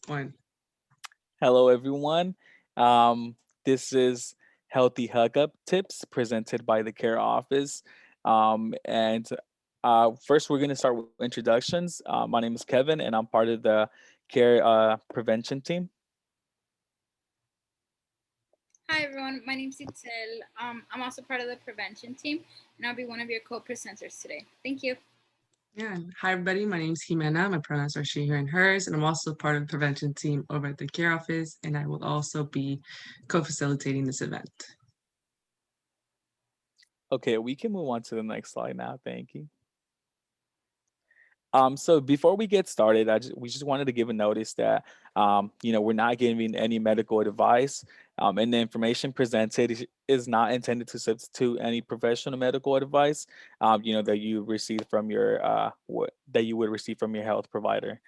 One. Hello, everyone. Um, this is Healthy Hookup Tips presented by the Care Office. And first, we're going to start with introductions. My name is Kevin, and I'm part of the Care Prevention team. Hi everyone, my name's Itzel. I'm also part of the prevention team, and I'll be one of your co-presenters today. Thank you. Yeah. Hi, everybody. My name's Jimena. My pronouns are she, her, and hers, and I'm also part of the prevention team over at the care office, and I will also be co-facilitating this event. Okay, we can move on to the next slide now. Thank you. So before we get started, we just wanted to give a notice that we're not giving any medical advice, and the information presented is not intended to substitute any professional medical advice, that you receive from your that you would receive from your health provider.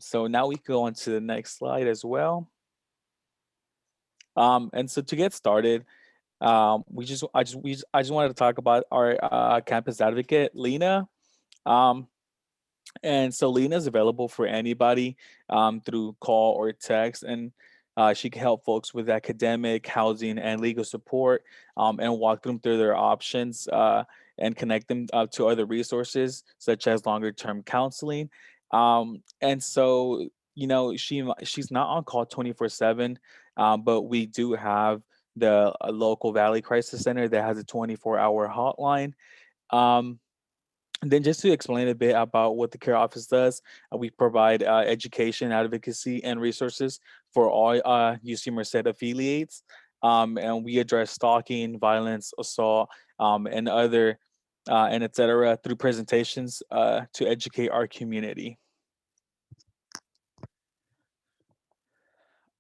So now we go on to the next slide as well. And so to get started, I just wanted to talk about our campus advocate, Lena. Um, and so Lena is available for anybody through call or text, and she can help folks with academic, housing, and legal support, and walk them through their options and connect them to other resources such as longer term counseling. And so she's not on call 24/7, but we do have the local Valley Crisis Center that has a 24-hour hotline. Um, and then just to explain a bit about what the care office does, we provide education, advocacy, and resources for all UC Merced affiliates. And we address stalking, violence, assault, and other, and et cetera, through presentations to educate our community.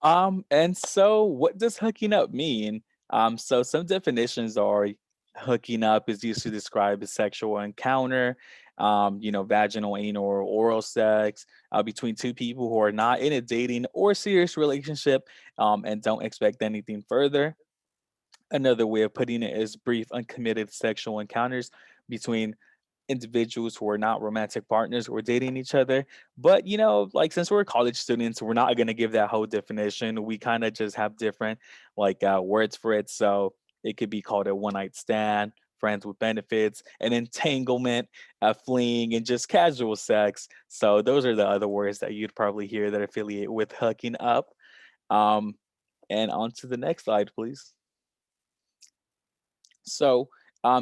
And so what does hooking up mean? So some definitions are hooking up is used to describe a sexual encounter, vaginal, anal, or oral sex between two people who are not in a dating or serious relationship and don't expect anything further. Another way of putting it is brief, uncommitted sexual encounters between individuals who are not romantic partners or dating each other. But like since we're college students, we're not gonna give that whole definition. We kind of just have different words for it. So it could be called a one night stand, friends with benefits, an entanglement, a fling, and just casual sex. So those are the other words that you'd probably hear that affiliate with hooking up. Um, and on to the next slide, please. So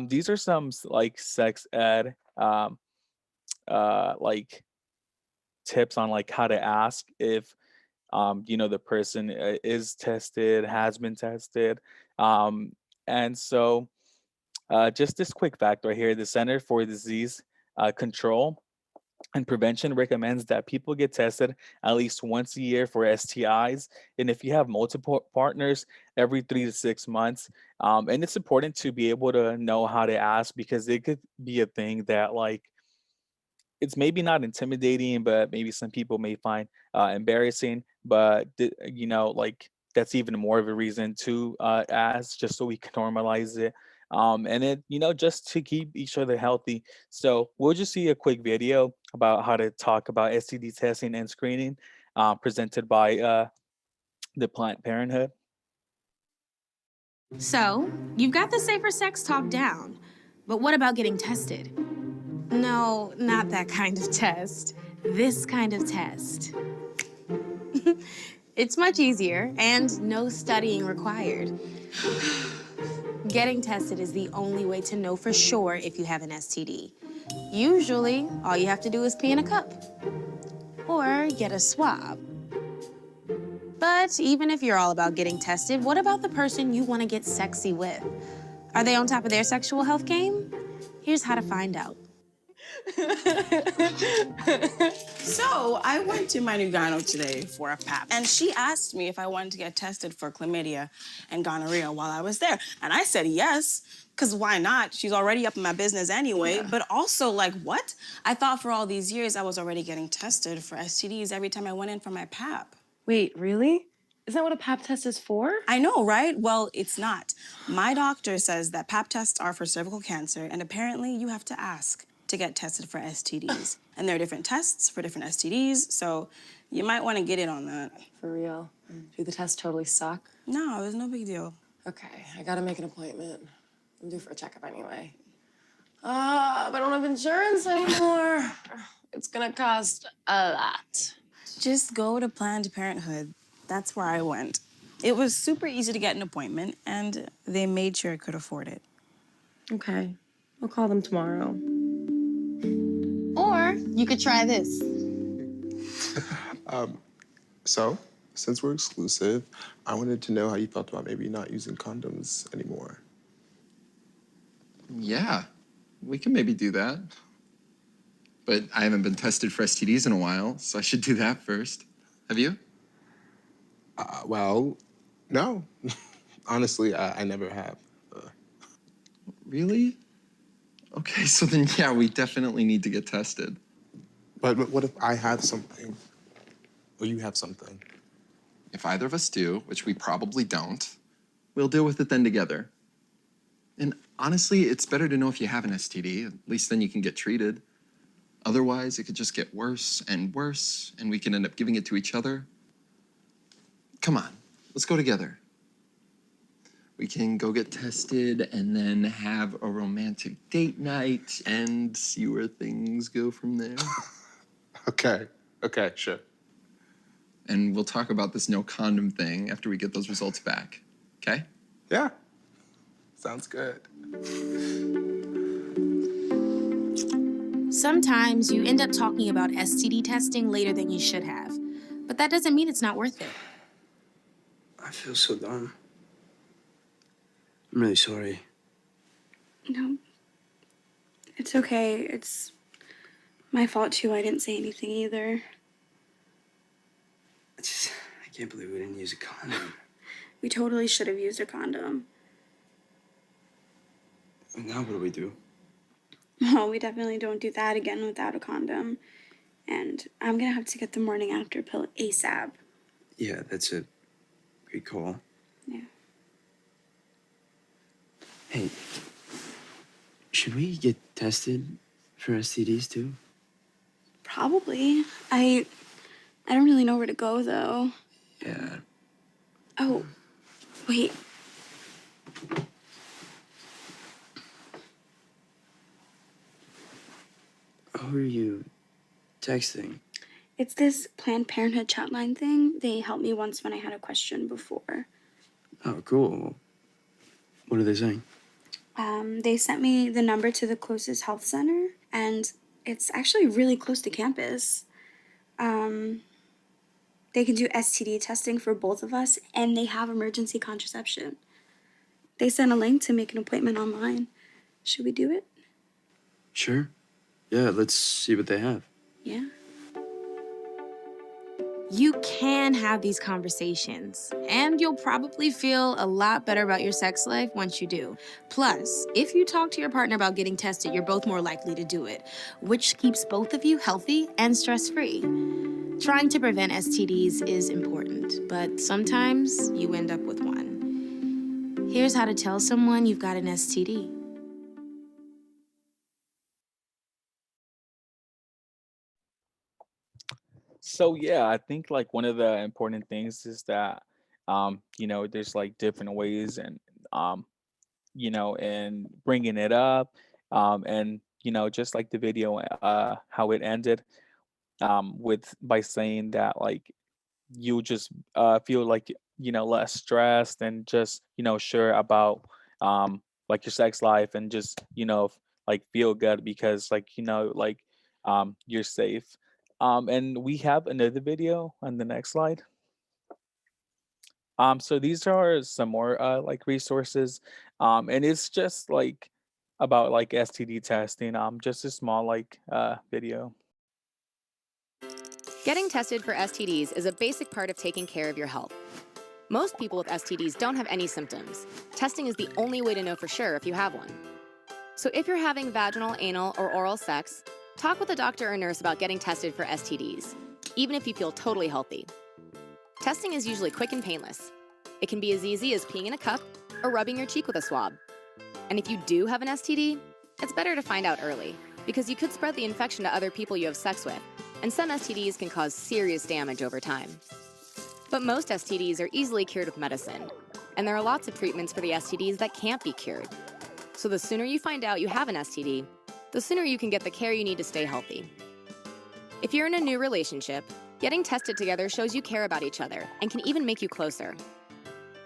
these are some like sex ed like tips on like how to ask if the person is tested, has been tested. um and so just this quick fact right here: the Center for Disease Control and Prevention recommends that people get tested at least once a year for STIs, and if you have multiple partners, every 3 to 6 months. And it's important to be able to know how to ask, because it could be a thing that like it's maybe not intimidating, but maybe some people may find embarrassing. But like that's even more of a reason to ask, just so we can normalize it. And it, just to keep each other healthy. So we'll just see a quick video about how to talk about STD testing and screening, presented by the Planned Parenthood. So, you've got the safer sex talk down. But what about getting tested? No, not that kind of test. This kind of test. It's much easier and no studying required. Getting tested is the only way to know for sure if you have an STD. Usually, all you have to do is pee in a cup or get a swab. But even if you're all about getting tested, what about the person you want to get sexy with? Are they on top of their sexual health game? Here's how to find out. So I went to my new gyno today for a pap, and she asked me if I wanted to get tested for chlamydia and gonorrhea while I was there. And I said yes, because why not? She's already up in my business anyway. Yeah. But also, like, what? I thought for all these years I was already getting tested for STDs every time I went in for my pap. Wait, really? Isn't that what a pap test is for? I know, right? Well, it's not. My doctor says that pap tests are for cervical cancer, and apparently you have to ask to get tested for STDs. And there are different tests for different STDs, so You might want to get in on that. For real? Do the test totally suck? No, it was no big deal. Okay, I gotta make an appointment. I'm due for a checkup anyway. But I don't have insurance anymore. It's gonna cost a lot. Just go to Planned Parenthood. That's where I went. It was super easy to get an appointment, and they made sure I could afford it. Okay, I'll call them tomorrow. Or you could try this. So, since we're exclusive, I wanted to know how you felt about maybe not using condoms anymore. Yeah, we can maybe do that. But I haven't been tested for STDs in a while, so I should do that first. Have you? Well, no. Honestly, I never have. Really? Okay, so then, yeah, we definitely need to get tested. But what if I have something? Or you have something? If either of us do, which we probably don't, we'll deal with it then together. And honestly, it's better to know if you have an STD. At least then you can get treated. Otherwise, it could just get worse, and we can end up giving it to each other. Come on, let's go together. We can go get tested and then have a romantic date night and see where things go from there. Okay, sure. And we'll talk about this no condom thing after we get those results back, okay? Yeah, sounds good. Sometimes you end up talking about STD testing later than you should have, but that doesn't mean it's not worth it. I feel so dumb. I'm really sorry. No, it's okay. It's my fault too. I didn't say anything either. I can't believe we didn't use a condom. We totally should have used a condom. Now what do we do? Well, we definitely don't do that again without a condom. And I'm gonna have to get the morning after pill ASAP. Yeah, that's a great call. Yeah. Hey, should we get tested for STDs too? Probably. I don't really know where to go though. Yeah. Oh, wait. Who are you texting? It's this Planned Parenthood chat line thing. They helped me once when I had a question before. Oh, cool. What are they saying? They sent me the number to the closest health center, and it's actually really close to campus. They can do STD testing for both of us, and they have emergency contraception. They sent a link to make an appointment online. Should we do it? Sure. Yeah, let's see what they have. Yeah. You can have these conversations, and you'll probably feel a lot better about your sex life once you do. Plus, if you talk to your partner about getting tested, you're both more likely to do it, which keeps both of you healthy and stress-free. Trying to prevent STDs is important, but sometimes you end up with one. Here's how to tell someone you've got an STD. So yeah, I think like one of the important things is that there's like different ways and and bringing it up, and just like the video, how it ended, with by saying that like you just feel like less stressed and just sure about like your sex life and just like feel good because like you're safe. And we have another video on the next slide. So these are some more like resources, and it's just like about like STD testing, just a small like video. Getting tested for STDs is a basic part of taking care of your health. Most people with STDs don't have any symptoms. Testing is the only way to know for sure if you have one. So if you're having vaginal, anal, or oral sex, talk with a doctor or nurse about getting tested for STDs, even if you feel totally healthy. Testing is usually quick and painless. It can be as easy as peeing in a cup or rubbing your cheek with a swab. And if you do have an STD, it's better to find out early because you could spread the infection to other people you have sex with, and some STDs can cause serious damage over time. But most STDs are easily cured with medicine, and there are lots of treatments for the STDs that can't be cured. So the sooner you find out you have an STD, the sooner you can get the care you need to stay healthy. If you're in a new relationship, getting tested together shows you care about each other and can even make you closer.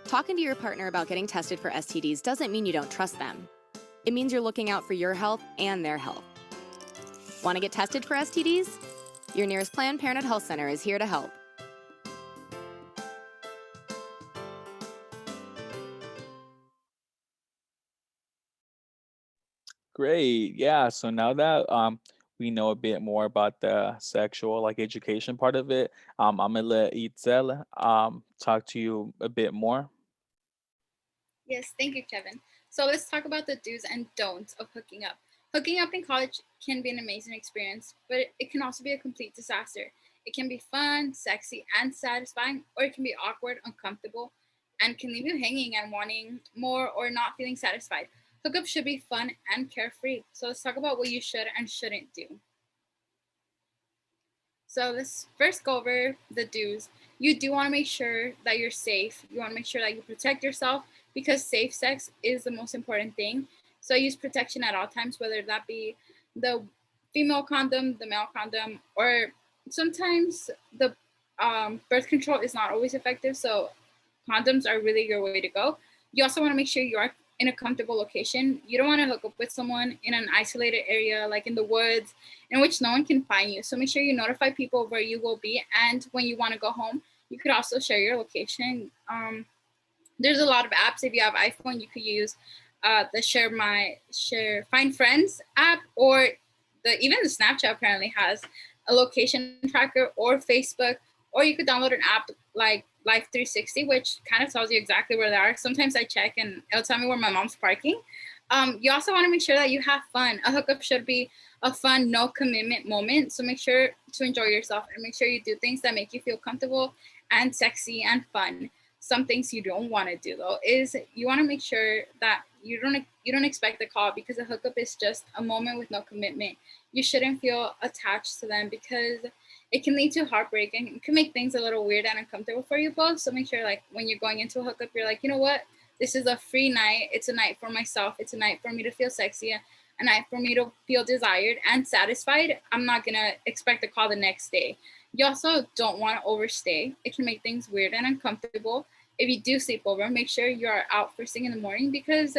Talking to your partner about getting tested for STDs doesn't mean you don't trust them. It means you're looking out for your health and their health. Want to get tested for STDs? Your nearest Planned Parenthood Health Center is here to help. Great. Yeah. So now that we know a bit more about the sexual education part of it, I'm gonna let Itzel talk to you a bit more. Yes, thank you, Kevin. So let's talk about the do's and don'ts of hooking up. Hooking up in college can be an amazing experience, but it can also be a complete disaster. It can be fun, sexy, and satisfying, or it can be awkward, uncomfortable, and can leave you hanging and wanting more or not feeling satisfied. Hookup should be fun and carefree. So let's talk about what you should and shouldn't do. So let's first go over the do's. You do want to make sure that you're safe. You want to make sure that you protect yourself because safe sex is the most important thing. So use protection at all times, whether that be the female condom, the male condom, or sometimes the birth control is not always effective. So condoms are really your way to go. You also want to make sure you are in a comfortable location. You don't want to hook up with someone in an isolated area, like in the woods, in which no one can find you. So make sure you notify people where you will be. And when you want to go home, you could also share your location. There's a lot of apps. If you have iPhone, you could use the Share Find Friends app, or even the Snapchat apparently has a location tracker, or Facebook, or you could download an app like Life 360, which kind of tells you exactly where they are. Sometimes I check and it'll tell me where my mom's parking. You also want to make sure that you have fun. A hookup should be a fun, no commitment moment. So make sure to enjoy yourself and make sure you do things that make you feel comfortable and sexy and fun. Some things you don't want to do though is you want to make sure that you don't expect a call, because a hookup is just a moment with no commitment. You shouldn't feel attached to them because it can lead to heartbreak and it can make things a little weird and uncomfortable for you both. So make sure when you're going into a hookup, you're like, you know what? This is a free night. It's a night for myself. It's a night for me to feel sexy, a night for me to feel desired and satisfied. I'm not going to expect a call the next day. You also don't want to overstay. It can make things weird and uncomfortable. If you do sleep over, make sure you are out first thing in the morning, because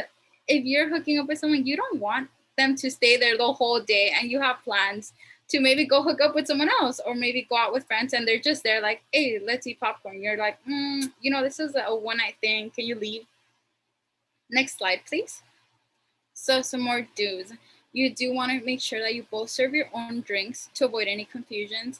if you're hooking up with someone, you don't want them to stay there the whole day and you have plans to maybe go hook up with someone else, or maybe go out with friends and they're just there like, hey, let's eat popcorn. You're like, this is a one night thing. Can you leave? Next slide, please. So some more do's. You do want to make sure that you both serve your own drinks to avoid any confusions.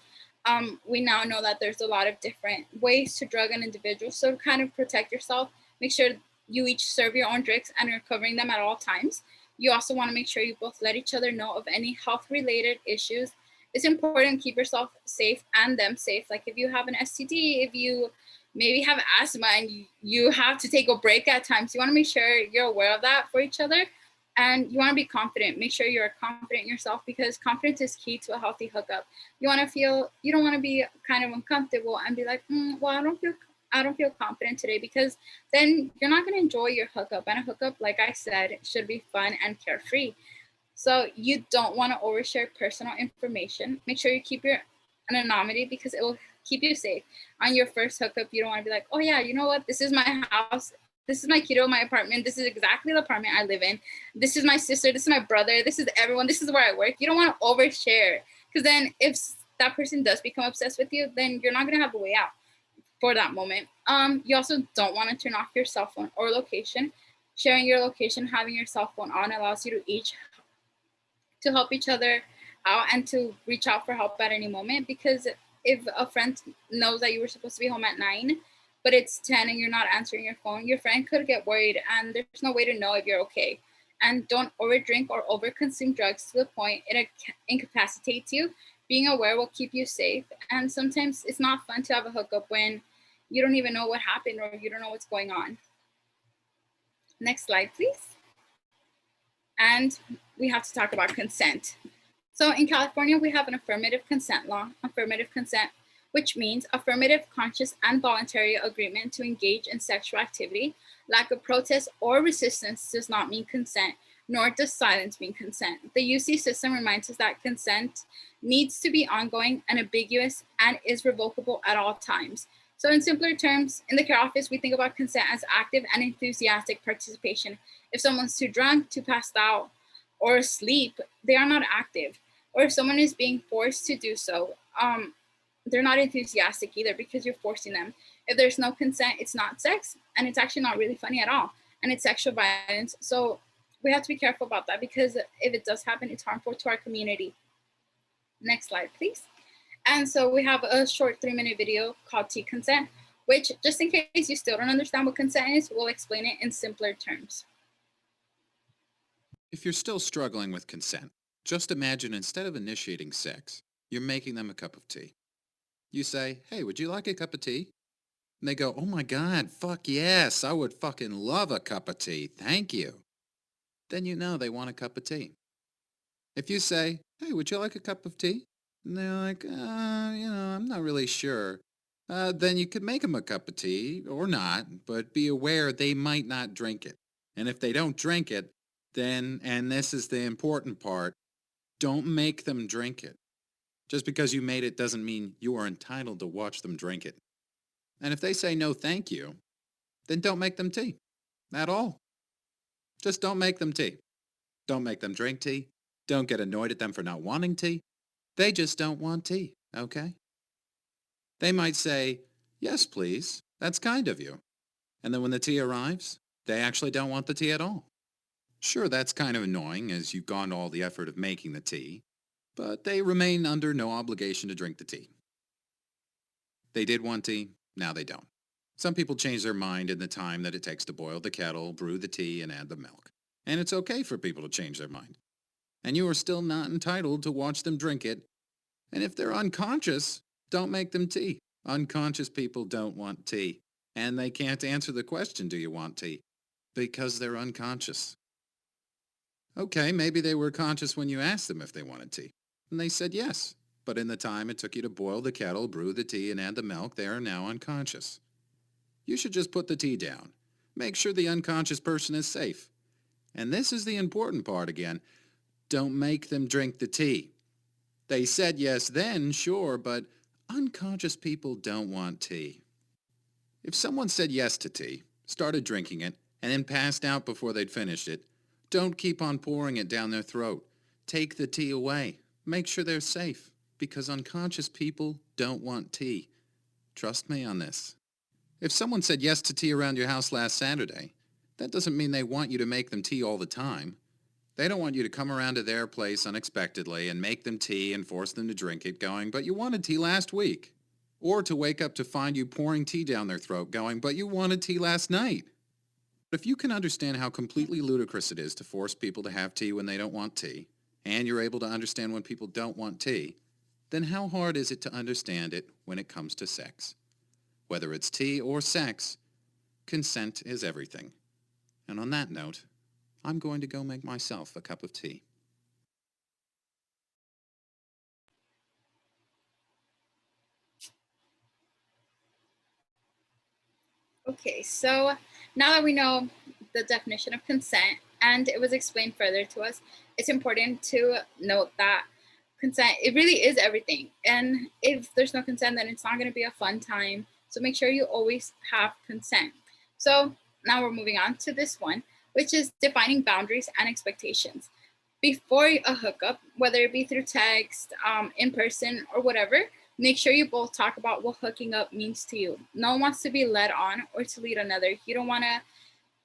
We now know that there's a lot of different ways to drug an individual. So to kind of protect yourself, make sure you each serve your own drinks and are covering them at all times. You also want to make sure you both let each other know of any health-related issues. It's important to keep yourself safe and them safe. Like if you have an STD, if you maybe have asthma and you have to take a break at times, you want to make sure you're aware of that for each other. And you want to be confident. Make sure you're confident in yourself, because confidence is key to a healthy hookup. You don't want to be kind of uncomfortable and be like, well, I don't feel confident today, because then you're not going to enjoy your hookup. And a hookup, like I said, should be fun and carefree. So you don't want to overshare personal information. Make sure you keep your anonymity, because it will keep you safe. On your first hookup, you don't want to be like, oh yeah, you know what? This is my house. This is my kiddo, my apartment. This is exactly the apartment I live in. This is my sister. This is my brother. This is everyone. This is where I work. You don't want to overshare, because then if that person does become obsessed with you, then you're not going to have a way out for that moment. You also don't want to turn off your cell phone or location. Sharing your location, having your cell phone on allows you to help each other out and to reach out for help at any moment. Because if a friend knows that you were supposed to be home at 9, but it's 10 and you're not answering your phone, your friend could get worried and there's no way to know if you're okay. And don't overdrink or overconsume drugs to the point it incapacitates you. Being aware will keep you safe. And sometimes it's not fun to have a hookup when you don't even know what happened or you don't know what's going on. Next slide, please. And we have to talk about consent. So in California, we have an affirmative consent law, affirmative consent, which means affirmative, conscious, and voluntary agreement to engage in sexual activity. Lack of protest or resistance does not mean consent, nor does silence mean consent. The UC system reminds us that consent needs to be ongoing, unambiguous, and is revocable at all times. So in simpler terms, in the care office, we think about consent as active and enthusiastic participation. If someone's too drunk, too passed out, or asleep, they are not active. Or if someone is being forced to do so, they're not enthusiastic either because you're forcing them. If there's no consent, it's not sex, and it's actually not really funny at all, and it's sexual violence. So we have to be careful about that because if it does happen, it's harmful to our community. Next slide, please. And so we have a short 3-minute video called T Consent, which, just in case you still don't understand what consent is, we'll explain it in simpler terms. If you're still struggling with consent, just imagine instead of initiating sex, you're making them a cup of tea. You say, "Hey, would you like a cup of tea?" And they go, "Oh my God, fuck yes, I would fucking love a cup of tea, thank you." Then you know they want a cup of tea. If you say, "Hey, would you like a cup of tea?" And they're like, I'm not really sure. Then you could make them a cup of tea, or not, but be aware they might not drink it. And if they don't drink it, then, and this is the important part, don't make them drink it. Just because you made it doesn't mean you are entitled to watch them drink it. And if they say no thank you, then don't make them tea. At all. Just don't make them tea. Don't make them drink tea. Don't get annoyed at them for not wanting tea. They just don't want tea, okay? They might say, "Yes, please. That's kind of you." And then when the tea arrives, they actually don't want the tea at all. Sure, that's kind of annoying as you've gone to all the effort of making the tea, but they remain under no obligation to drink the tea. They did want tea, now they don't. Some people change their mind in the time that it takes to boil the kettle, brew the tea, and add the milk. And it's okay for people to change their mind. And you are still not entitled to watch them drink it. And if they're unconscious, don't make them tea. Unconscious people don't want tea. And they can't answer the question, "Do you want tea?" Because they're unconscious. Okay, maybe they were conscious when you asked them if they wanted tea. And they said yes. But in the time it took you to boil the kettle, brew the tea, and add the milk, they are now unconscious. You should just put the tea down. Make sure the unconscious person is safe. And this is the important part again. Don't make them drink the tea. They said yes then, sure, but unconscious people don't want tea. If someone said yes to tea, started drinking it, and then passed out before they'd finished it, don't keep on pouring it down their throat. Take the tea away. Make sure they're safe, because unconscious people don't want tea. Trust me on this. If someone said yes to tea around your house last Saturday, that doesn't mean they want you to make them tea all the time. They don't want you to come around to their place unexpectedly and make them tea and force them to drink it going, "But you wanted tea last week." Or to wake up to find you pouring tea down their throat going, "But you wanted tea last night." But if you can understand how completely ludicrous it is to force people to have tea when they don't want tea, and you're able to understand when people don't want tea, then how hard is it to understand it when it comes to sex? Whether it's tea or sex, consent is everything. And on that note, I'm going to go make myself a cup of tea. Okay, so now that we know the definition of consent and it was explained further to us, it's important to note that consent, it really is everything. And if there's no consent, then it's not going to be a fun time. So make sure you always have consent. So now we're moving on to this one, which is defining boundaries and expectations. Before a hookup, whether it be through text, in person, or whatever, make sure you both talk about what hooking up means to you. No one wants to be led on or to lead another. You don't want to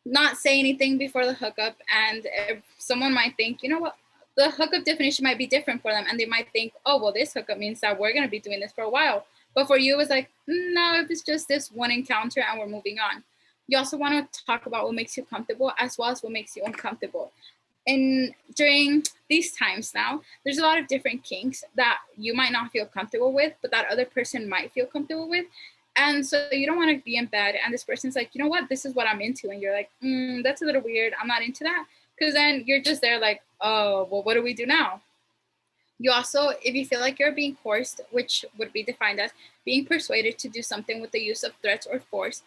not say anything before the hookup, and if someone might think, you know what, the hookup definition might be different for them, and they might think, oh, well, this hookup means that we're going to be doing this for a while. But for you, it's like, no, if it's just this one encounter and we're moving on. You also want to talk about what makes you comfortable as well as what makes you uncomfortable. And during these times now, there's a lot of different kinks that you might not feel comfortable with, but that other person might feel comfortable with. And so you don't want to be in bed and this person's like, you know what, this is what I'm into. And you're like, that's a little weird. I'm not into that. Because then you're just there like, oh, well, what do we do now? You also, if you feel like you're being forced, which would be defined as being persuaded to do something with the use of threats or force,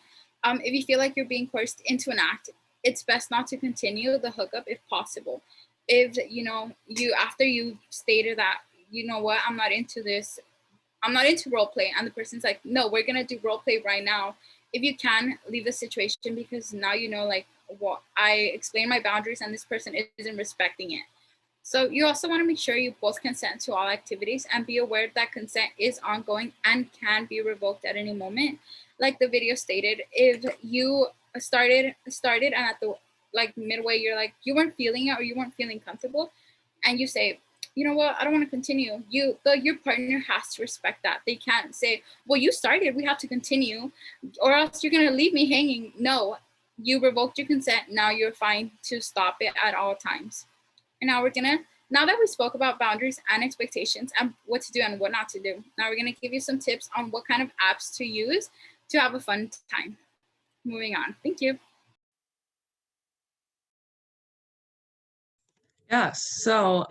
if you feel like you're being forced into an act, it's best not to continue the hookup if possible. If you after you stated that, you know what, I'm not into this, I'm not into role play, and the person's like, no, we're gonna do role play right now. If you can, leave the situation, because now you know, like, what I explained my boundaries and this person isn't respecting it. So you also want to make sure you both consent to all activities and be aware that consent is ongoing and can be revoked at any moment. Like the video stated, if you started and at the like midway you're like you weren't feeling it or you weren't feeling comfortable, and you say, you know what, I don't want to continue. Your partner has to respect that. They can't say, well, you started, we have to continue, or else you're gonna leave me hanging. No, you revoked your consent. Now you're fine to stop it at all times. And now that we spoke about boundaries and expectations and what to do and what not to do, now we're gonna give you some tips on what kind of apps to use to have a fun time. Moving on. Thank you. Yeah, so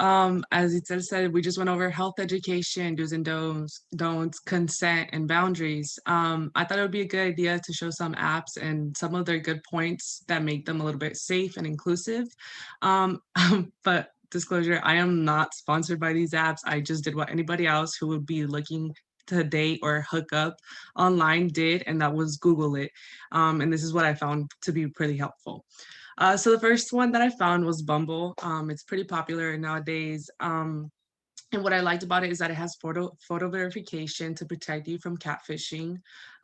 as Itzel said, we just went over health education, do's and don'ts, consent, and boundaries. I thought it would be a good idea to show some apps and some of their good points that make them a little bit safe and inclusive. But disclosure, I am not sponsored by these apps. I just did what anybody else who would be looking to date or hook up online did, and that was Google it. And this is what I found to be pretty helpful. So the first one that I found was Bumble. It's pretty popular nowadays. And what I liked about it is that it has photo verification to protect you from catfishing.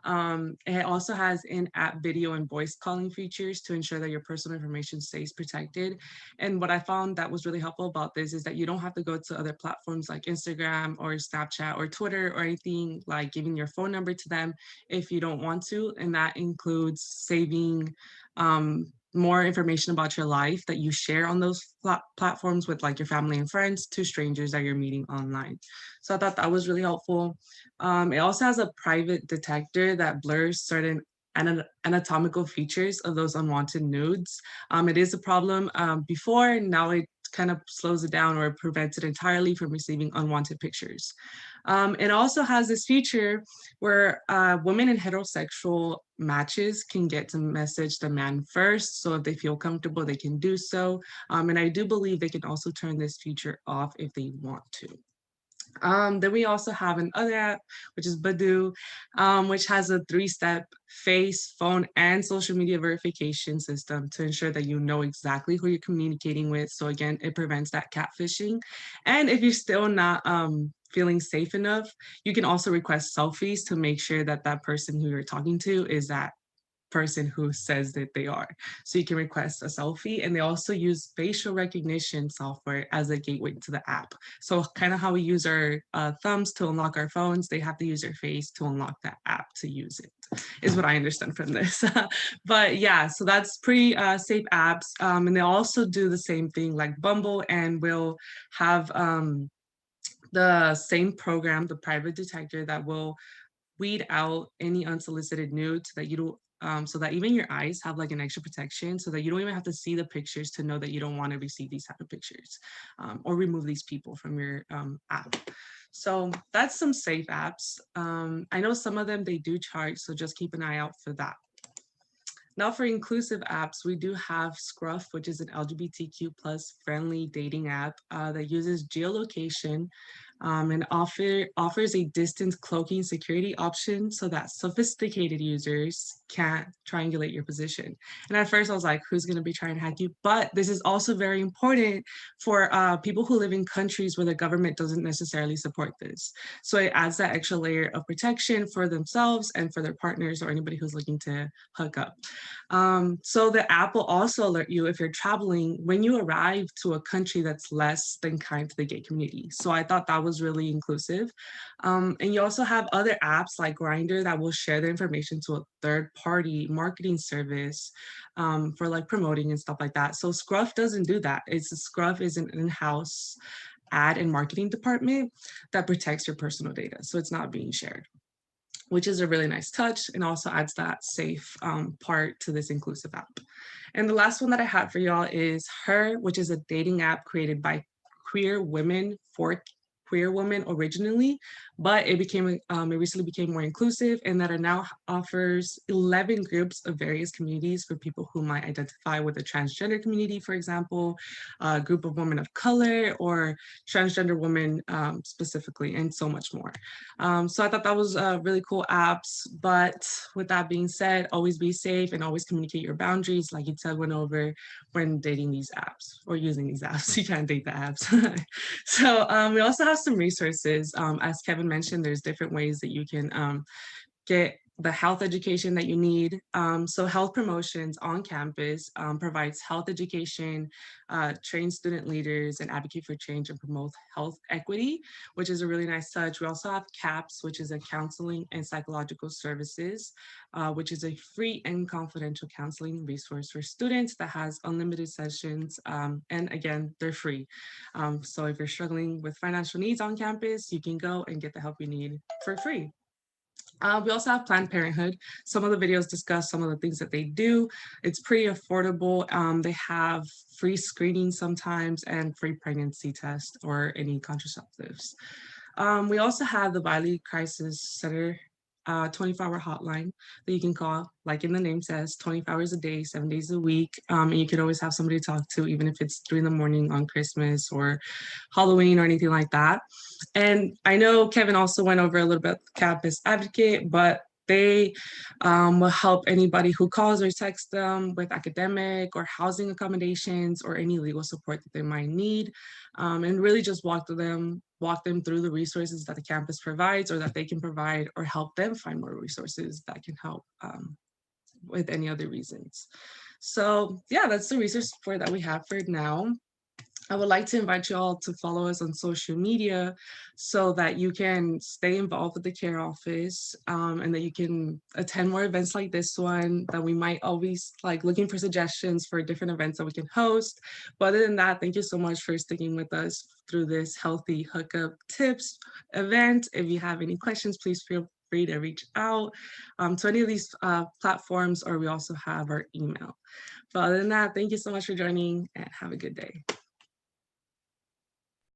It also has in-app video and voice calling features to ensure that your personal information stays protected. And what I found that was really helpful about this is that you don't have to go to other platforms like Instagram or Snapchat or Twitter or anything like giving your phone number to them if you don't want to. And that includes saving more information about your life that you share on those platforms with like your family and friends to strangers that you're meeting online. So I thought that was really helpful. It also has a private detector that blurs certain anatomical features of those unwanted nudes. It is a problem before, now it kind of slows it down or prevents it entirely from receiving unwanted pictures. It also has this feature where women in heterosexual matches can get to message the man first. So if they feel comfortable, they can do so. And I do believe they can also turn this feature off if they want to. Then we also have another app, which is Badoo, which has a 3-step face, phone, and social media verification system to ensure that you know exactly who you're communicating with. So again, it prevents that catfishing. And if you're still not feeling safe enough, you can also request selfies to make sure that that person who you're talking to is that person who says that they are. So you can request a selfie, and they also use facial recognition software as a gateway to the app. So kind of how we use our thumbs to unlock our phones, they have to use their face to unlock that app to use it, is what I understand from this. But yeah, so that's pretty safe apps. And they also do the same thing like Bumble, and will have the same program, the private detector, that will weed out any unsolicited nudes so that you don't so that even your eyes have like an extra protection, so that you don't even have to see the pictures to know that you don't want to receive these type of pictures or remove these people from your app. So that's some safe apps. I know some of them they do charge, so just keep an eye out for that. Now for inclusive apps, we do have Scruff, which is an LGBTQ plus friendly dating app that uses geolocation and offers a distance cloaking security option so that sophisticated users can't triangulate your position. And at first I was like, who's gonna be trying to hack you? But this is also very important for people who live in countries where the government doesn't necessarily support this. So it adds that extra layer of protection for themselves and for their partners or anybody who's looking to hook up. So the app will also alert you if you're traveling when you arrive to a country that's less than kind to the gay community. So I thought that was really inclusive. And you also have other apps like Grindr that will share the information to a third-party marketing service for like promoting and stuff like that. So Scruff doesn't do that. Scruff is an in-house ad and marketing department that protects your personal data. So it's not being shared, which is a really nice touch and also adds that safe part to this inclusive app. And the last one that I have for y'all is Her, which is a dating app created by queer women for queer women originally, but it recently became more inclusive, and that it now offers 11 groups of various communities for people who might identify with the transgender community, for example, a group of women of color, or transgender women specifically, and so much more. So I thought that was really cool apps. But with that being said, always be safe and always communicate your boundaries, like Itzel went over when dating these apps or using these apps. You can't date the apps. So we also have some resources. As Kevin mentioned, there's different ways that you can get the health education that you need. So Health Promotions on campus provides health education, trains student leaders, and advocate for change and promote health equity, which is a really nice touch. We also have CAPS, which is a counseling and psychological services, which is a free and confidential counseling resource for students that has unlimited sessions. And again, they're free. So if you're struggling with financial needs on campus, you can go and get the help you need for free. We also have Planned Parenthood. Some of the videos discuss some of the things that they do. It's pretty affordable. They have free screening sometimes and free pregnancy tests or any contraceptives. We also have the Wiley Crisis Center 24-hour hotline that you can call, like in the name says, 24 hours a day, 7 days a week. And you can always have somebody to talk to, even if it's 3 in the morning on Christmas or Halloween or anything like that. And I know Kevin also went over a little bit Campus Advocate, but they will help anybody who calls or texts them with academic or housing accommodations or any legal support that they might need, and really just walk them through the resources that the campus provides or that they can provide, or help them find more resources that can help with any other reasons. So yeah, that's the resource support that we have for now. I would like to invite you all to follow us on social media so that you can stay involved with the care office, and that you can attend more events like this one, that we might always like looking for suggestions for different events that we can host. But other than that, thank you so much for sticking with us through this healthy hookup tips event. If you have any questions, please feel free to reach out to any of these platforms, or we also have our email. But other than that, thank you so much for joining and have a good day.